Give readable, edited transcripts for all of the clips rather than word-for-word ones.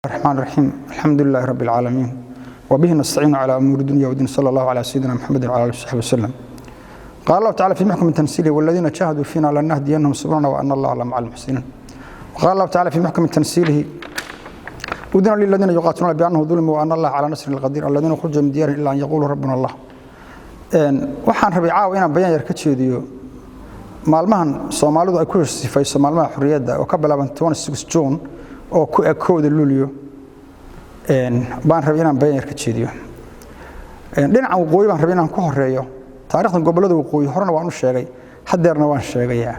الرحمن الرحيم الحمد لله رب العالمين وبه نستعين على أمور الدنيا والدين صلى الله على سيدنا محمد وعلى آله وصحبه وسلم. قال الله تعالى في محكم تنزيله والذين جاهدوا فينا لنهدينهم سبلنا وأن الله لمع المحسنين. وقال الله تعالى في محكم تنزيله أذن للذين يقاتلون بأنهم ظلموا وأن الله على نصر القدير الذين خرجوا من ديارهم إلا أن يقولوا ربنا الله. waxaan rabay caawa inaan bayaan yar ka jeediyo maalmahan Soomaalidu ay ku heshiisay maalmaha xurriyadda oo ka bilaaban 26 June oo ku ekooda Luulyo baan rabay inaan bayaan yar ka jeediyo dhinaca waqooyi baan rabay inaan ku horeeyo taariikhda gobolada waqooyi horena waan u sheegay hadeerna waan sheegayaa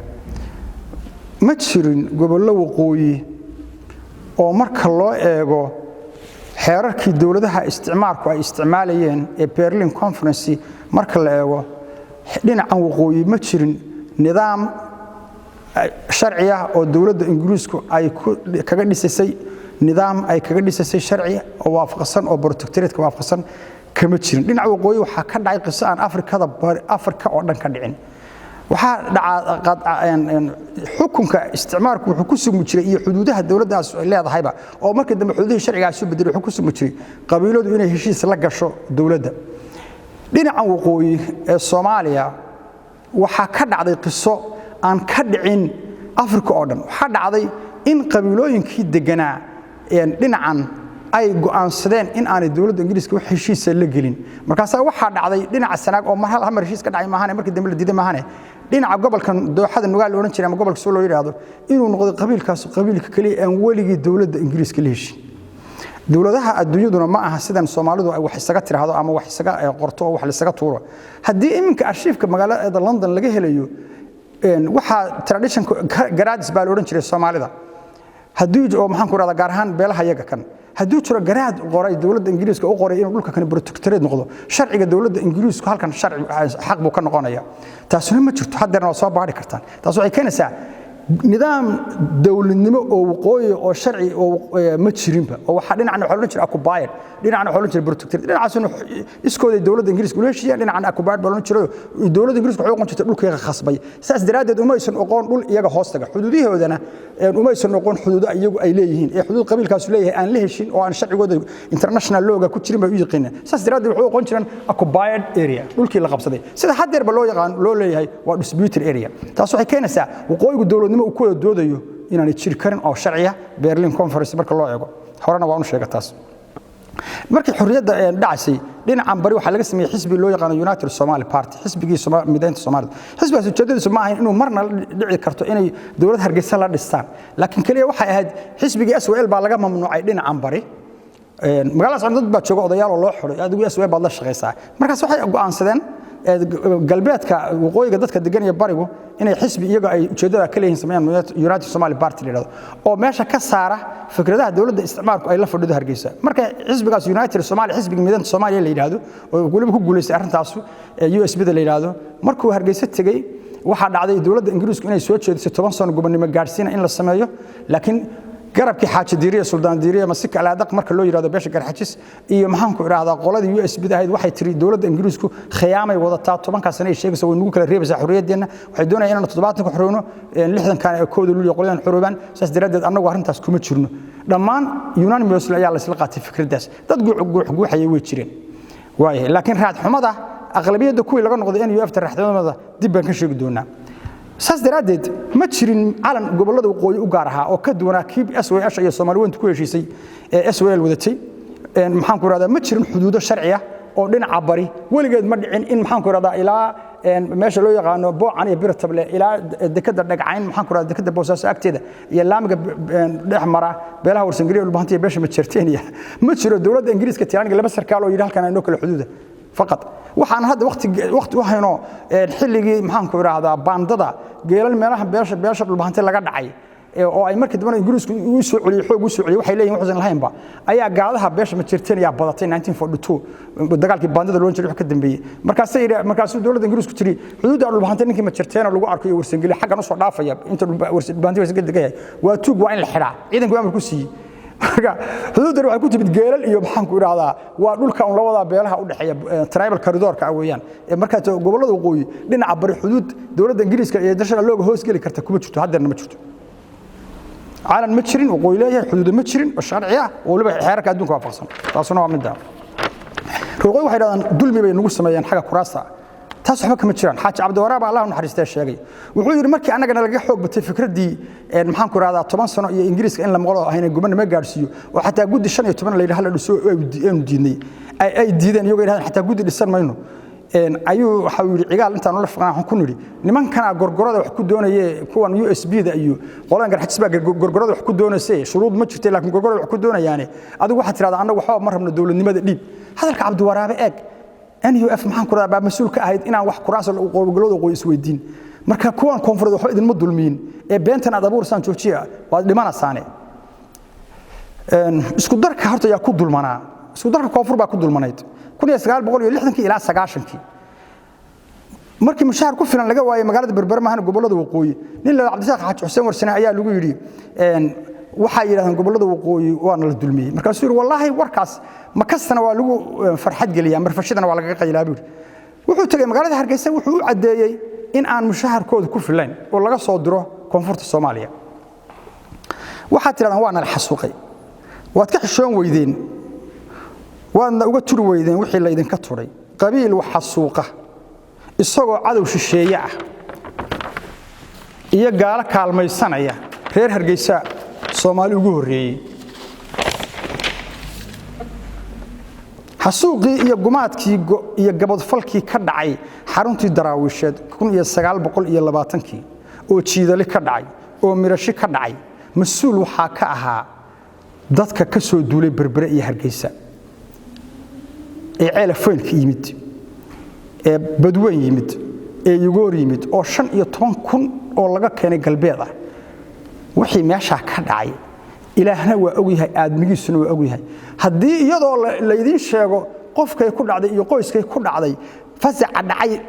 ma jirin gobollo waqooyi oo marka loo eego xeerarkii dawladaha isticmaalku ay isticmaalayeen ee Berlin Conference marka la eego dhinaca waqooyi ma jirin nidaam sharci ah oo dawladda Ingiriisku ay kaga dhisay nidaam ay kaga dhisay sharci oo waafaqsan oo protectorate ka waafaqsan kama jirin dhinaca waqooyi waxa ka dhacay qiso aan Afrika oo dhan ka dhicin waxa dhacay xukunka isticmaalku wuxuu ku sumu jiray iyo xuduudaha dawladdaas ay leedahayba oo markii dambe xuduudaha sharciga soo bedelay wuxuu ku sumu jiray qabiiladu inay heshiis la gasho dawladda dhinaca waqooyi ee Soomaaliya waxa ka dhacday qiso aan ka dhicin Afrika oo dhan waxa dhacday in qabiilooyinkii deganaa dhinacan ay go'aansadeen in aan dawladda Ingiriiska wax heshiis la gelin markaas waxa dhacday dhinaca sanaag oo mar hal heshiis ka dhacay maahan markii dambe la diiday maahan dhinaca gobolkan dooxada nugaal oran jiray ama gobolka soo loo yiraahdo inuu noqdo qabiilkaas qabiilka kaliya aan waligii dawladda Ingiriiska la heshiin dawladaha adduunyaduna ma aha sidan Soomaalidu ay wax isaga tiraahdo ama wax isaga qorto oo wax la isaga tuuro hadii iminka archive-ka magaalada London laga helayo waxa tradition garaadis baa la oran jiray Soomaalida hadii oo maxaan ku raada gaar ahaan beelaha iyaga kan hadii jiro garaad qoray dawladda Ingiriiska oo qoray inuu dhulka kan protectorate noqdo sharciga dawladda Ingiriiska halkan sharci xaq buu ka noqonaya taasuna ma jirto hadeerna soo baari kartaan taas waxay keenaysaa nidaam dawladnimo oo waqooyi oo sharci oo ma jirinba oo waxa dhinacna waxa la jiray occupied dhinacna waxa la jiray protectorate dhinacaasuna iskooday dawladda Ingiriiska u heshiiyay dhinacna occupied baa la jiray dawladda Ingiriiska waxay u qoonjitay dhulkayga khasbay saas daraadeed uma aysan aqoon dhul iyaga hoostaga xuduudahoodana uma aysan aqoon xuduuda iyagu ay leeyihiin ee xuduud qabiilkaas leeyahay aan la heshin oo aan sharcigooda international law-ga ku jirin bay u yaqaaneen saas daraadeed wuxuu aqoon jireen occupied area dhulkii la qabsaday sida hadeerba loo yaqaan loo leeyahay waa disputed area taas waxay keenaysaa waqooyiga dawladnimo uu ku doodayo inaan jiri karin oo sharciya Berlin Conference marka loo eego horena waan u sheegay taas markii xurriyadda dhacsay dhinacan bari waxa laga sameeyay xisbi loo yaqaan United Somali Party xisbigii mideynta Soomaalida xisbigaas ujeedadiisu ma ahayn inuu marna dhici karto inay dawlad Hargeysa la dhistaan laakiin kaliya waxay ahayd xisbigii SWL baa laga mamnuucay dhinacan bari magaalada dad baa jooga odayaal oo loo xiray adigu SWL baad la shaqeysaa markaas waxay go'aansadeen galbeedka waqooyiga dadka degan iyo barigu inay xisbi iyaga ay ujeedada ka leeyihiin sameeyaan United Somali Party leeyahay oo meesha ka saara fikradaha dawladda isticmaalku ay la fadhido Hargeysa marka xisbigaas United Somali xisbiga mideynta Soomaaliya la yiraahdo oo waliba ku guuleystay arrintaas USB da la yiraahdo markuu Hargeysa tagay waxa dhacday dawladda Ingiriisku inay soo jeedisay 10 sano gobonimo gaarsiina in la sameeyo laakiin garabkii xaaji diiriye suldaan diiriye masika alaadaq marka loo yiraahdo beesha garxajis iyo maxaan ku iraahdaa qoladii USB da ahayd waxay tiri dawladda Ingiriisku khiyaamay wadataa 10 sano ay sheegayso way nagu kala reebaysaa xurriyaddeena waxay doonayaan inaan 70 ku xoreyno 60 kan ee kooda luliyo qoladan xoroobaan saas daraadeed annagu arrintaas kuma jirno dhammaan unanimous ayaa la isla qaatay fikradaas dad guuxayay way jireen waaye laakiin raad xumada aqlabiyada kuwii laga noqday in UF tarixdooda dib baan ka sheegi doonaa saas daraadeed ma jirin calan gobolada waqooyi u gaar ah oo ka duwanaa kiib SWL iyo Soomaaliyeed ku heshiisay ee SWL wadatay maxaan ku raada ma jirin xuduudo sharci ah oo dhinaca bari waligeed ma dhicin in maxaan ku raada ilaa meesha loo yaqaan Boocan iyo Birtable ilaa dekada dhagcayn maxaan ku raada dekada Boosaaso agteeda iyo laamiga dhexmara beelaha Warsangeliyo u baahantii beesha ma jirteeniya ma jiro dawladda Ingiriiska tiraaniga laba sarkaal oo yiri halkan ay noo kala xuduuda faqad waxaan hadda waqti u hayno xilligii maxaan ku iraahdaa baandada geelal meelaha beesha dhulbaantay laga dhacay oo ay markii dambe Ingiriisku uu soo celiyay xoog uu soo celiyay waxay leeyihiin waxaan lahaynba ayaa gaadaha beesha ma jirteen ayaa badatay 1942 dagaalkii baandada loo jiray wax ka dambeeyay markaas dawladda Ingiriisku tiri xuduudda dhulbaantay ninkii ma jirteen lagu arkayo Warsangeli xaggan u soo dhaafaya inta dhulbaantay Warsangeli degay waa tuug waa in la xiraa ciidanku amar ku siiyay xuduudda waxay ku timid geelal iyo maxaan ku iraahdaa waa dhulka la wada beelaha u dhaxeeya tribal corridor-ka weeyaan marka gobolada waqooyi dhinaca bari xuduud dawladda Ingiriiska iyo dalka looga hoos gali karta kuma jirto haddana ma jirto caalan ma jirin waqooyi leeyahay xuduud ma jirin oo sharci ah oo waliba xeerarka adduunka waafaqsan taasuna waa mid ruuqay waxay yiraahdaan dulmi bay nagu sameeyaan xaga kuraasta taas waxba kama jiraan xaaji cabdiwaraab Allah naxariistay sheegay wuxuu yiri markii anagana laga xoog batay fikradii maxaan ku raada 10 sano iyo Ingiriiska in la maqlo ahayna gobonimo gaarsiiyo oo xataa guddi 15 la yiraahdo dhiso ay diidnay ay diideen iyagu yiraahdaan xataa guddi dhisan mayno ayuu waxa uu yiri cigaal intaan la faqaan ku niri nimankana gorgorada wax ku doonayay kuwan USB-da iyo qolaan garxisba gorgorada wax ku doonaysay shuruud ma jirtay laakiin gorgorada wax ku doonayaan adigu waxa tiraahdaa anagu waxba ma rabno dawladnimada dhiib hadalka cabdiwaraabe eeg NUF maxaan ku raabaa mas'uul ka ahayd inaan wax kuraas oo gobolada qoys weydiin marka kuwan koonfurada wax idin ma dulmiin ee beentan aad abuursan joojiya waa dhimanasaane isku darka horta yaa ku dulmanaa isku darka koonfur baa ku dulmanayd 1960 ilaa 90 markii mushaar ku filan laga waayay magaalada Berbera maahan gobolada waqooyi nin la Cabdisaaq Xaaji Xuseen Warsane ayaa lagu yiri waxa yiraahdaan gobolada waqooyi waana la dulmiyay markaas uu wallahi warkaas ma kastana waa lagu farxad galiyaa marfashadana waa laga qaylaabay wuxuu tagay magaalada Hargeysa wuxuu u cadeeyay in aan mushaharkooda ku filan oo laga soo diro koonfurta Soomaaliya waxa tiraadaan waana la xasuuqay waad ka xishoon weydeen waana uga turi weydeen wixii la idin ka turay qabiil wax xasuuqa isagoo cadow shisheeye ah iyo gaala kaalmaysanaya reer Hargeysa Soomaali ugu horeeyay xasuuqii iyo gumaadkii iyo gabadfalkii ka dhacay xaruntii daraawisheed 1920 oo jiidali ka dhacay oo mirashi ka dhacay mas'uul waxa ka ahaa dadka ka soo duulay Berbera iyo Hargeysa ee ceelafeelka yimid ee badweyn yimid ee yugoor yimid oo 15,000 oo laga keenay galbeed ah wixii meesha ka dhacay ilaahna waa ogyahay aadmigiisuna waa ogyahay hadii iyadoo la idin sheego qofkay ku dhacday iyo qoyskay ku dhacday fasaca dhacay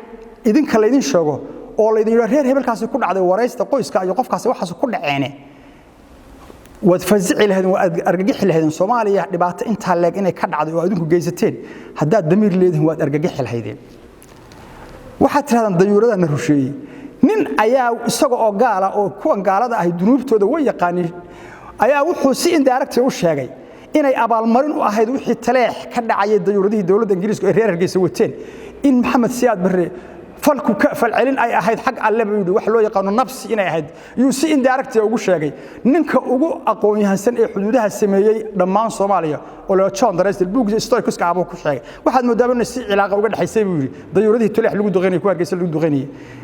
idinka la idin sheego oo la idin reer hebelkaasi ku dhacday wareysta qoyska iyo qofkaasi waxaas ku dhaceene wad fazici lahaydeen waa argagixi lahaydeen Soomaaliya dhibaato inta leeg inay ka dhacday oo adinku geysateen hadaa damiir leedin waa argagixi lahaydeen waxa tiraadaan dayuuradana rusheeyay nin ayaa isaga oo gaala oo kuwan gaalada ah dunuubtooda way yaqaaniin ayaa wuxuu si indirect u sheegay inay abaalmarin u ahayd wixii taleex ka dhacay dayuuradii dawladda Ingiriiska ee reer Hargeysa wateen in Maxamed Siyaad Barre falku ka falcelin ay ahayd xaq alle buu yiri wax loo yaqaan nafsi inay ahayd iyo si indirect ugu sheegay ninka ugu aqoon yahansan ee xuduudaha sameeyay dhammaan Soomaaliya oo la John Darrell buugga historical aabo ku sheegay waxaad moodaa si cilaaqa uga dhaxaysay buu yiri dayuuradii taleex lagu duqeynay ku Hargeysa lagu duqeynay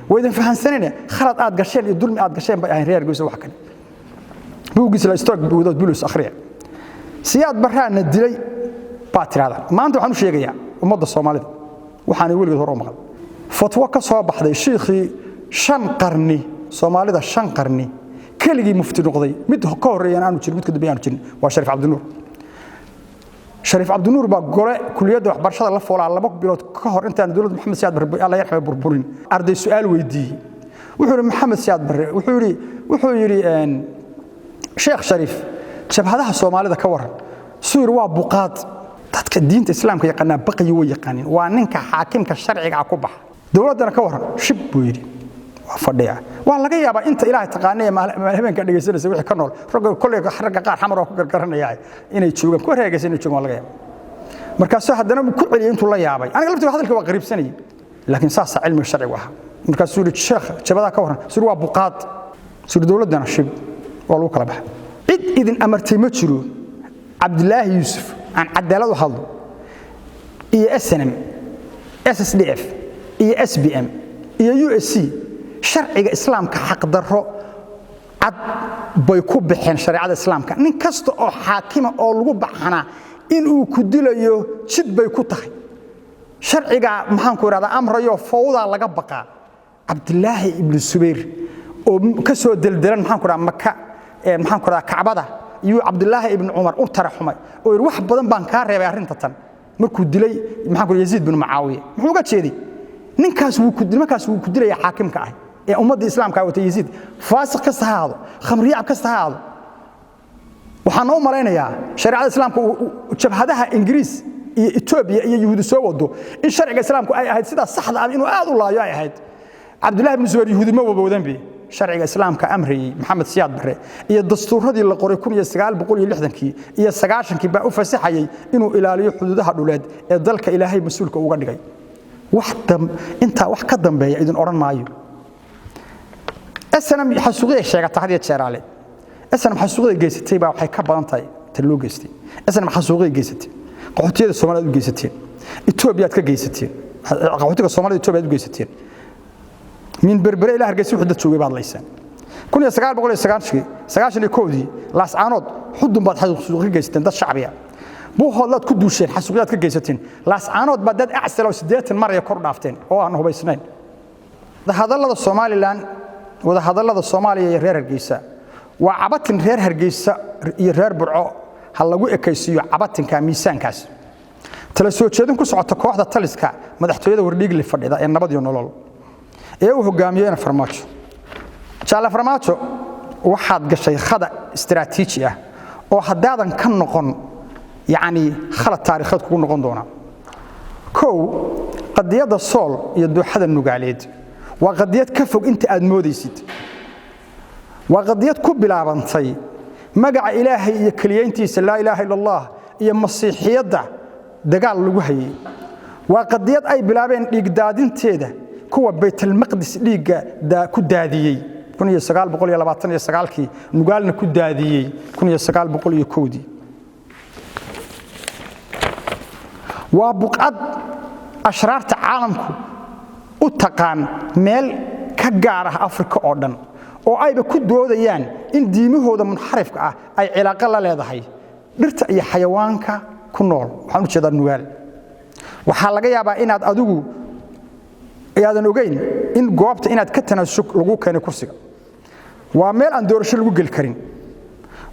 waydan fahansanina khalad aad gasheen iyo dulmi aad gasheen bay ahayn reer Hargeysa wax kan buuggiisa la historical buugda bulus akhriya Siyaad Barre dilay baatirada maanta waxaan u sheegayaa ummadda Soomaalida waxaan weligood hor u maqal fatwa ka soo baxday sheekhi 5 qarni Soomaalida 5 qarni kaligii mufti noqday mid ka horeeyay aanu jirin mid ka dambeeyay aanu jirin waa Sharif Abdinuur baa gole kuliyadda waxbarashada la foolaa 2 bilood ka hor intaan dawladda Maxamed Siyaad Barre Allah yarxamay burburin arday su'aal weydiiyay wuxuu yiri Maxamed Siyaad Barre wuxuu yiri Sheekh Sharif jabhadaha Soomaalida ka waran suur waa buqaad dadka diinta islaamka yaqaan baqay way yaqaanin waa ninka xaakimka sharciga ku bax dawladana ka waran shib buu yiri waa fadhiya waa laga yaabaa inta ilaahay taqaanay habeenka dhageysanaysa wixii ka nool ragga qaar xamar oo ku gargaranaya inay joogan ku wareegaysan inay joogan laga yaabaa markaas haddana ku celiyay intuu la yaabay aniga laftiga hadalka waa qariibsanay laakiin saasa cilmi sharci waxa markaas uu yiri sheekh jabada ka waran suur waa buqaad suur dawladana shib waa lagu kala baxay cid idin amartay ma jiro Abdullaahi Yusuf aan cadaalad u hadlo iyo SNM SSDF iyo SBM iyo USC sharciga islaamka xaq darro cad bay ku bixin shariicada islaamka nin kasta oo xaakima oo lagu baxana in uu ku dilayo jid bay ku tahay sharciga maxaan ku raada amrayo fawda laga baqa Abdullaahi ibn Subayr oo ka soo daldalan maxaan ku raada Makka maxaan ku raada Kaabada iyo Abdullaahi ibn Umar u taraxumay oo wax badan baan ka reebay arinta tan markuu dilay maxaan ku Yaziid ibn Muawiya muxuu ga jeeday ninkaas wuu ku dilay xaakimka ah ee ummadda islaamka wata Yaziid faasiq ka sahaado khamriyac ka sahaado waxaan u maleynayaa shariicada islaamka jabhadaha Ingiriis iyo Ethiopia iyo Yahuud soo wado in sharciga islaamku ay ahayd sida saxda ah inuu aad u laayo ay ahayd Abdullah ibn Zubayr Yahuudi ma waboodan bi sharciga islaamka amriyay Maxamed Siyaad Barre iyo dastuuradii la qoray 1960kii iyo 90kii baa u fasaxayay inuu ilaaliyo xuduudaha dhuleed ee dalka Ilaahay mas'uulka uga dhigay inta wax ka dambeeya idin oran maayo SNM xasuuqay sheegata hadiya jeeraale SNM xasuuqay geysatay baa waxay ka badan tahay taloo geystay SNM xasuuqay geysatay qaxootiyada Soomaaliyeed u geysateen Ethiopia ka geysateen qaxootiga Soomaaliyeed Ethiopia u geysateen min berbere ila hargeysa wuxuu dad joogay baad leeysan 1990 laas aanood xudun baad xasuuq ka geysteen dad shacbiya buu hoolad ku duusheen xasuuqyad ka geysateen laas aanood baad dad acsalo 80 mar ay kor dhaafteen oo aan hubaysnayn hadallada Soomaaliland wada hadallada Soomaaliya iyo reer Hargeysa waa cabatin reer Hargeysa iyo reer Burco hal lagu ekaysiyo cabatinka miisaankaas tala soo jeedin ku socota kooxda taliska madaxtooyada wardhiig li fadhida ee nabad iyo nolol ee uu hogaamiyay Farmaajo jala Farmaajo waxaad gashay khada istiraatiiji ah oo hadaadan ka noqon yaani khalad taariikheed ku noqon doona qadiyada Sool iyo dooxada Nugaaleed waa qadiyad ka fog inta aad moodaysid waa qadiyad ku bilaabantay magaca Ilaahay iyo kaliyeentiisa la ilaaha illa Allah iyo masiixiyada dagaal lagu hayay waa qadiyad ay bilaabeen dhigdaadinteeda kuwa Baytul Maqdis dhiiga ku daadiyay 1929kii Nugaalna ku daadiyay 1901 waa buqad ashraarta caalamku u taqaan meel ka gaar ah Afrika oo dhan oo ayba ku doodayaan in diimahooda munxarifka ah ay cilaaqo la leedahay dhirta iyo xayawaanka ku nool waxaan u jeedaa Nugaal waxa laga yaabaa inaad adigu ayaadan ogeyn in goobta inaad ka tanaasub lagu keenay kursiga waa meel aan doorasho lagu gal karin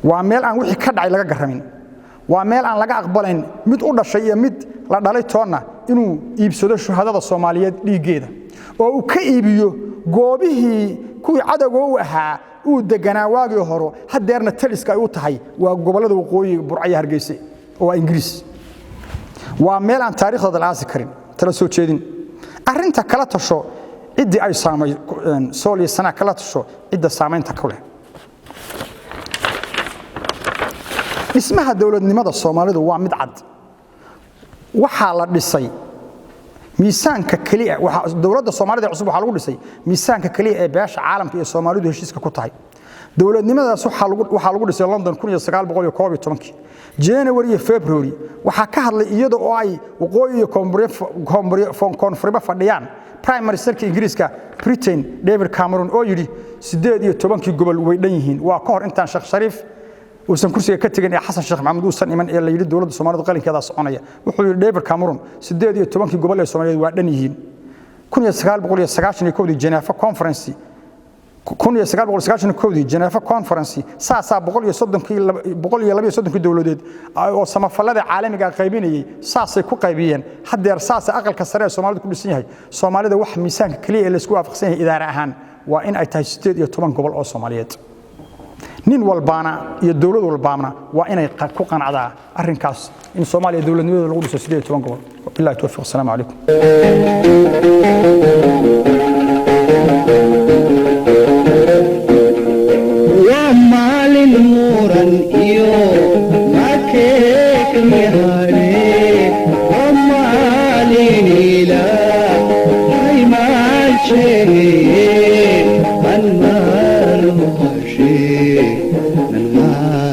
waa meel aan wixii ka dhacay laga garamin waa meel aan laga aqbalayn mid u dhashay iyo mid la dhalay toona inuu iibsado shuhadada Soomaaliyeed dhiigeeda oo uu ka iibiyo goobihii kuwii cadawga u ahaa uu deganaa waagii hore hadeerna taliska ay u tahay waa gobolada waqooyi Burco Hargeysa oo Ingiriis waa meel aan taariikhda la aasi karin tala soo jeedin arinta kala tasho cidii ay saamay Sool iyo Sanaa kala tasho cidda saameynta ku leh ismaha dawladnimada Soomaalidu waa mid cad waxa la dhisay miisaanka kaliya waxa dawladda Soomaalida cusub waxa lagu dhisay miisaanka kaliya ee beesha caalamka iyo Soomaalidu heshiiska ku tahay dawladnimadaas waxa lagu dhisay London 1912 January iyo February waxa ka hadlay iyada oo ay waqooyi iyo koonfur fadhiyaan Prime Minister Ingiriiska Britain David Cameron oo yiri 18 gobol way dhan yihiin waa ka hor intaan Sheekh Shariif uusan kursiga ka tagin Xasan Sheekh Maxamed uusan iman ee la yiri dawladda Soomaalidu qalinkeeda soconaya wuxuu yiri David Cameron 18 gobol ee Soomaaliyeed waa dhan yihiin 1991 Geneva Conference 1991 Geneva Conference saasa 132 dawladeed oo samafalada caalamiga qaybinayay saasay ku qaybiyeen hadeer saasa aqalka sare ee Soomaalidu ku dhisan yahay Soomaalida wax miisaanka kaliya ee la isku waafaqsan yahay idaara ahaan waa in ay tahay 18 gobol oo Soomaaliyeed nin walbaana iyo dawlad walbaana waa inay ku qanacdaa arrinkaas in Soomaaliya dawladnimada lagu dhiso 18 gobol billahi tawfiiq assalamu alaykum النار خشي من